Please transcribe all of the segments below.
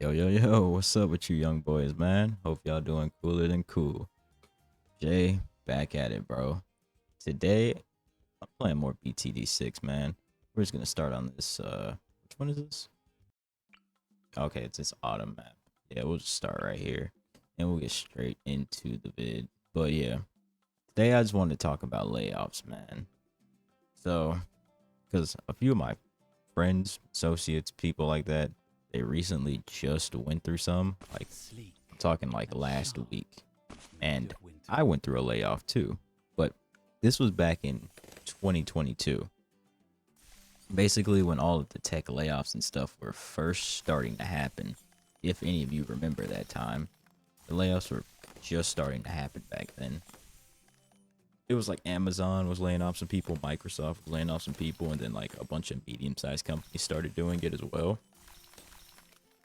Yo, yo, yo, what's up with you young boys, man? Hope y'all doing cooler than cool. Jay, back at it, bro. Today, I'm playing more BTD6, man. We're just gonna start on this, which one is this? Okay, it's this autumn map. Yeah, we'll just start right here, and we'll get straight into the vid. But yeah, today I just wanted to talk about layoffs, man. So, because a few of my friends, associates, people like that, they recently just went through some, like, I'm talking like last week. And I went through a layoff too, but this was back in 2022. Basically, when all of the tech layoffs and stuff were first starting to happen. If any of you remember that time, the layoffs were just starting to happen back then. It was like Amazon was laying off some people, Microsoft was laying off some people, and then like a bunch of medium-sized companies started doing it as well.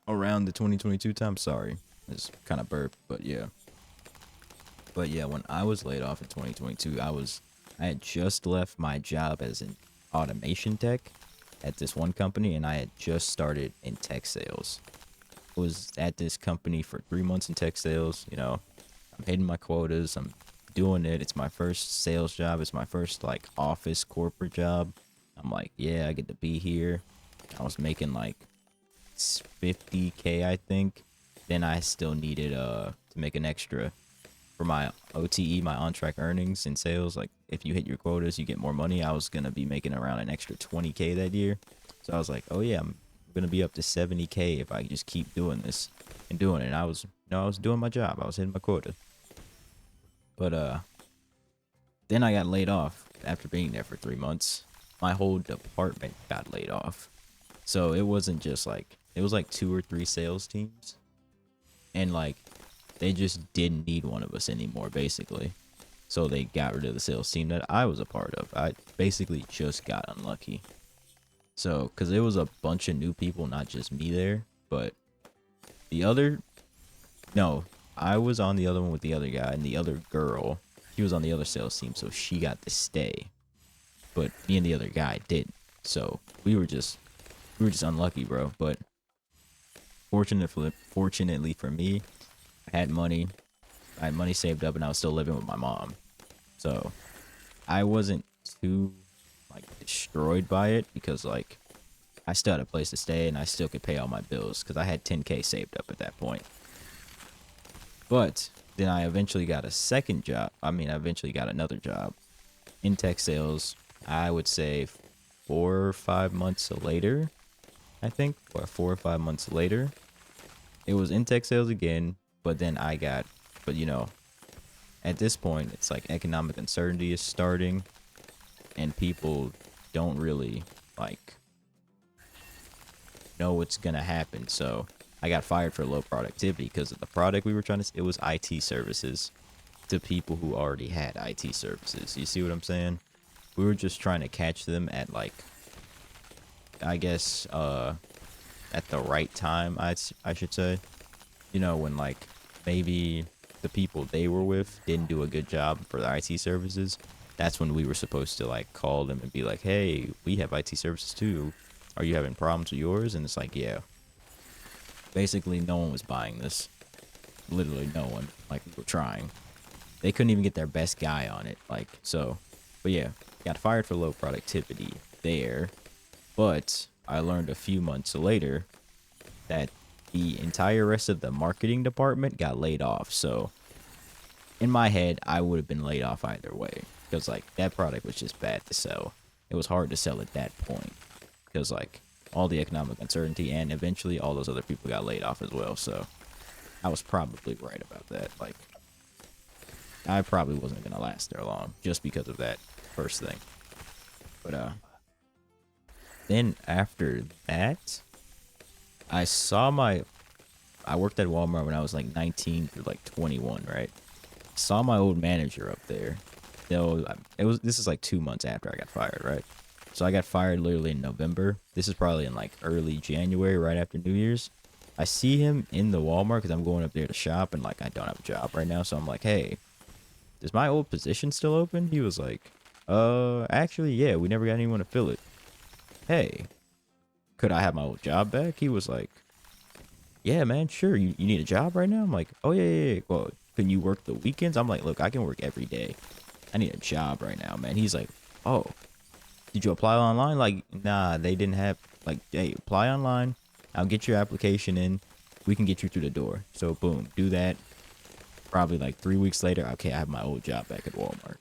Around the 2022 time, sorry, it's kind of burp, but yeah. But yeah, when I was laid off in 2022, I had just left my job as an automation tech at this one company, and I had just started in tech sales. I was at this company for 3 months in tech sales. I'm hitting my quotas. I'm doing it. It's my first sales job. It's my first like office corporate job. I'm like, yeah, I get to be here. I was making like 50K, I think. Then I still needed to make an extra for my OTE, my on track earnings in sales. Like if you hit your quotas, you get more money. I was gonna be making around an extra 20K that year. So I was like, oh yeah, I'm gonna be up to 70K if I just keep doing this and doing it. And I was doing my job. I was hitting my quota. But then I got laid off after being there for 3 months. My whole department got laid off. So it wasn't just like it was like two or three sales teams, and like they just didn't need one of us anymore, basically. So they got rid of the sales team that I was a part of. I basically just got unlucky. So, because it was a bunch of new people, not just me there, but the other, no, I was on the other one with the other guy, and the other girl, she was on the other sales team, so she got to stay. But me and the other guy didn't. So we were just unlucky, bro. But fortunately for me, I had money. I had money saved up, and I was still living with my mom. So I wasn't too like destroyed by it because like I still had a place to stay and I still could pay all my bills because I had 10K saved up at that point. But then I eventually got a second job. I eventually got another job in tech sales. I would say 4 or 5 months later, I think, or 4 or 5 months later. It was in tech sales again, but then but at this point, it's like economic uncertainty is starting, and people don't really like know what's gonna happen. So I got fired for low productivity because of the product we were trying to. It was IT services to people who already had IT services. You see what I'm saying? We were just trying to catch them at like, I guess, at the right time. I should say, when like maybe the people they were with didn't do a good job for the IT services. That's when we were supposed to like call them and be like, hey, we have IT services too. Are you having problems with yours? And it's like, yeah. Basically, no one was buying this. Literally no one. Like, we were trying. They couldn't even get their best guy on it. Like, so. But yeah, got fired for low productivity there. But I learned a few months later that the entire rest of the marketing department got laid off. So in my head, I would have been laid off either way because like that product was just bad to sell. It was hard to sell at that point because like all the economic uncertainty and eventually all those other people got laid off as well. So I was probably right about that. Like I probably wasn't gonna last there long just because of that first thing. But then after that, I saw my I worked at Walmart when I was like 19 through like 21, right? Saw my old manager up there. This is like 2 months after I got fired, right? So I got fired literally in November. This is probably in like early January, right after New Year's. I see him in the Walmart because I'm going up there to shop and like I don't have a job right now. So I'm like, hey, is my old position still open? He was like, actually, yeah, we never got anyone to fill it. Hey, could I have my old job back? He was like, yeah, man, sure. You need a job right now? I'm like, oh, yeah. Well, can you work the weekends? I'm like, look, I can work every day. I need a job right now, man. He's like, oh, did you apply online? Like, nah, they didn't have, like, hey, apply online. I'll get your application in. We can get you through the door. So, boom, do that. Probably like 3 weeks later, okay, I have my old job back at Walmart.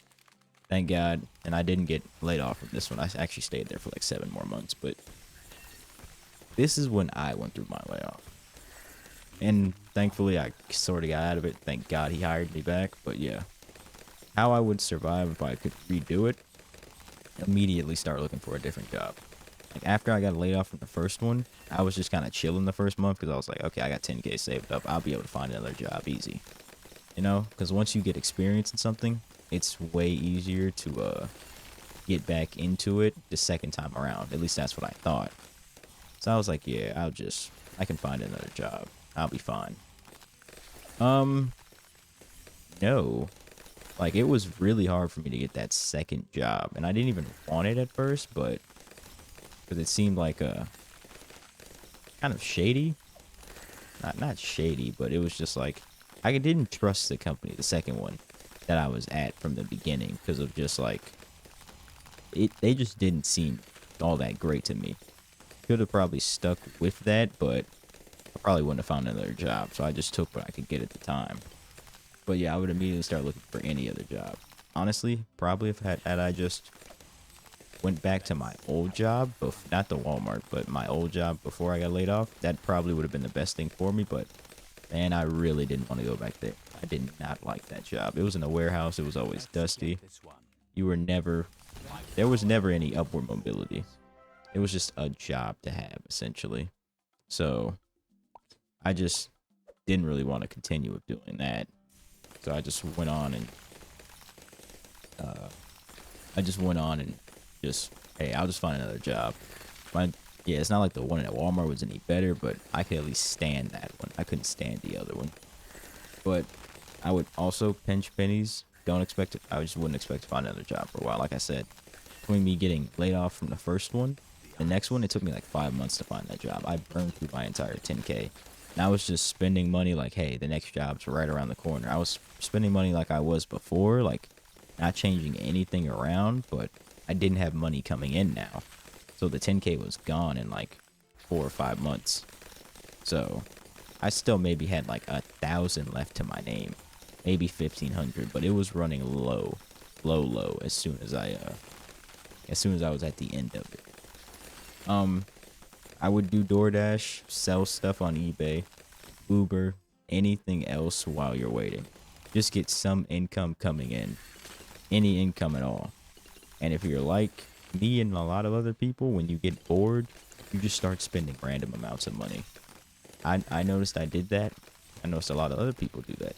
Thank God. And I didn't get laid off from this one. I actually stayed there for like 7 more months. But this is when I went through my layoff. And thankfully, I sort of got out of it. Thank God he hired me back. But yeah, how I would survive if I could redo it, immediately start looking for a different job. Like after I got laid off from the first one, I was just kind of chilling the first month because I was like, okay, I got 10K saved up. I'll be able to find another job easy. You know, because once you get experience in something, it's way easier to get back into it the second time around. At least that's what I thought. So I was like, yeah, I can find another job. I'll be fine. No. Like, it was really hard for me to get that second job. And I didn't even want it at first, but because it seemed like kind of shady. Not shady, but it was just like, I didn't trust the company, the second one that I was at from the beginning, because of just like, they just didn't seem all that great to me. Could have probably stuck with that, but I probably wouldn't have found another job. So I just took what I could get at the time. But yeah, I would immediately start looking for any other job. Honestly, probably if had I just went back to my old job, not the Walmart, but my old job before I got laid off, that probably would have been the best thing for me. But man, I really didn't want to go back there. I did not like that job. It was in a warehouse. It was always dusty. There was never any upward mobility. It was just a job to have, essentially. So I just didn't really want to continue with doing that. So I just went on and hey, I'll just find another job. Yeah, it's not like the one at Walmart was any better, but I could at least stand that one. I couldn't stand the other one. But I would also pinch pennies. I just wouldn't expect to find another job for a while. Like I said, between me getting laid off from the first one, the next one, it took me like 5 months to find that job. I burned through my entire 10K. And I was just spending money like, hey, the next job's right around the corner. I was spending money like I was before, like not changing anything around, but I didn't have money coming in now. So the 10K was gone in like 4 or 5 months. So I still maybe had like 1,000 left to my name, maybe 1,500, but it was running low as soon as I was at the end of it. I would do DoorDash, sell stuff on eBay, Uber, anything else while you're waiting. Just get some income coming in, any income at all. And if you're like me and a lot of other people, when you get bored, you just start spending random amounts of money. I noticed I did that. I noticed a lot of other people do that.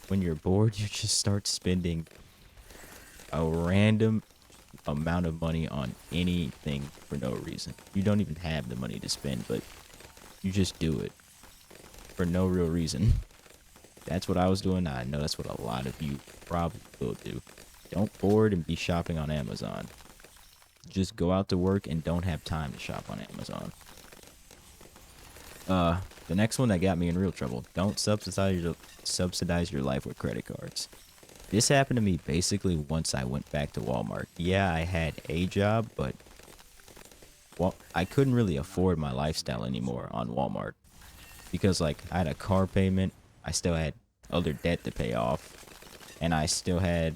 When you're bored, you just start spending a random amount of money on anything for no reason. You don't even have the money to spend, but you just do it for no real reason. That's what I was doing. I know that's what a lot of you probably will do. Don't board and be shopping on Amazon. Just go out to work and don't have time to shop on Amazon. The next one that got me in real trouble. Don't subsidize your life with credit cards. This happened to me basically once I went back to Walmart. Yeah, I had a job, but I couldn't really afford my lifestyle anymore on Walmart. Because like I had a car payment, I still had other debt to pay off, and I still had,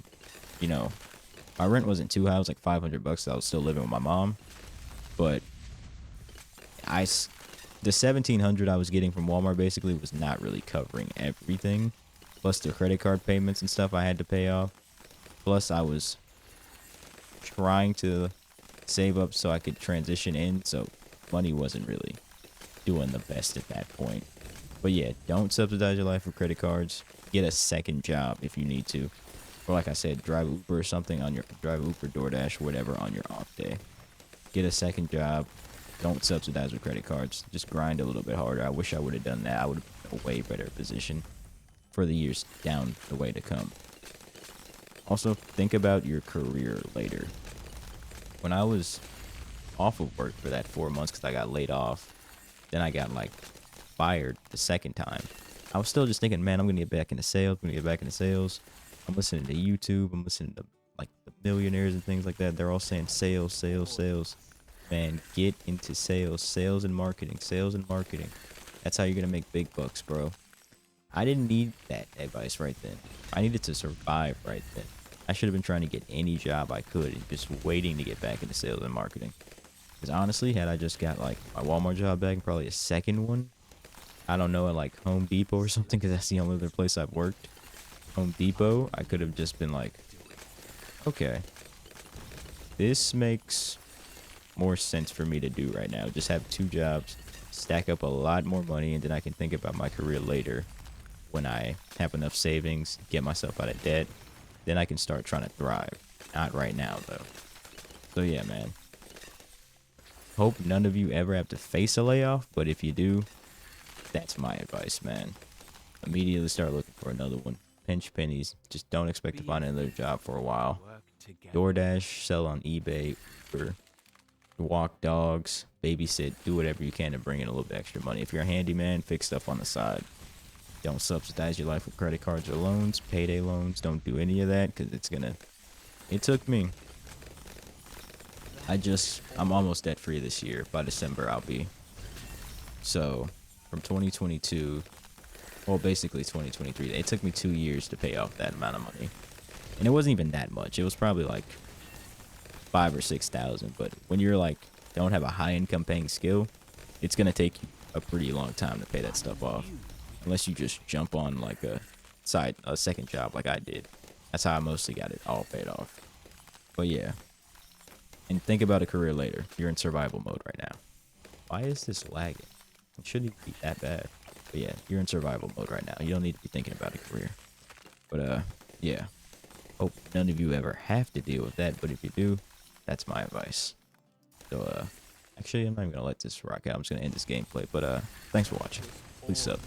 my rent wasn't too high. It was like $500. So I was still living with my mom, but the $1,700 I was getting from Walmart basically was not really covering everything. Plus the credit card payments and stuff I had to pay off. Plus I was trying to save up so I could transition in, so money wasn't really doing the best at that point. But yeah, don't subsidize your life with credit cards. Get a second job if you need to. Or like I said, drive Uber or something drive Uber, DoorDash, whatever on your off day. Get a second job. Don't subsidize with credit cards. Just grind a little bit harder. I wish I would have done that. I would have been in a way better position for the years down the way to come. Also, think about your career later. When I was off of work for that 4 months because I got laid off, then I got like fired the second time, I was still just thinking, man, I'm gonna get back into sales. I'm gonna get back into sales. I'm listening to YouTube. I'm listening to like the millionaires and things like that. They're all saying sales, sales, sales. Man, get into sales, sales and marketing, sales and marketing. That's how you're gonna make big bucks, bro. I didn't need that advice right then. I needed to survive right then. I should have been trying to get any job I could and just waiting to get back into sales and marketing. Because honestly, had I just got like my Walmart job back and probably a second one, I don't know, at like Home Depot or something, because that's the only other place I've worked. Home Depot, I could have just been like, okay, this makes more sense for me to do right now. Just have 2 jobs, stack up a lot more money, and then I can think about my career later when I have enough savings, get myself out of debt. Then I can start trying to thrive. Not right now, though. So yeah, man. Hope none of you ever have to face a layoff, but if you do, that's my advice, man. Immediately start looking for another one. Pinch pennies. Just don't expect to find another job for a while. DoorDash, sell on eBay, Uber, walk dogs, babysit, do whatever you can to bring in a little bit extra money. If you're a handyman, fix stuff on the side. Don't subsidize your life with credit cards or loans, payday loans. Don't do any of that, because it took me. I'm almost debt free this year. By December, I'll be. So, from 2022, well, basically 2023, it took me 2 years to pay off that amount of money. And it wasn't even that much. It was probably like 5,000 or 6,000. But when you're like, don't have a high income paying skill, it's going to take you a pretty long time to pay that stuff off. Unless you just jump on like a second job like I did. That's how I mostly got it all paid off. But yeah. And think about a career later. You're in survival mode right now. Why is this lagging? It shouldn't even be that bad. But yeah, you're in survival mode right now. You don't need to be thinking about a career. But yeah. Hope none of you ever have to deal with that. But if you do, that's my advice. So actually, I'm not even gonna let this rock out. I'm just gonna end this gameplay. But thanks for watching. Please sub.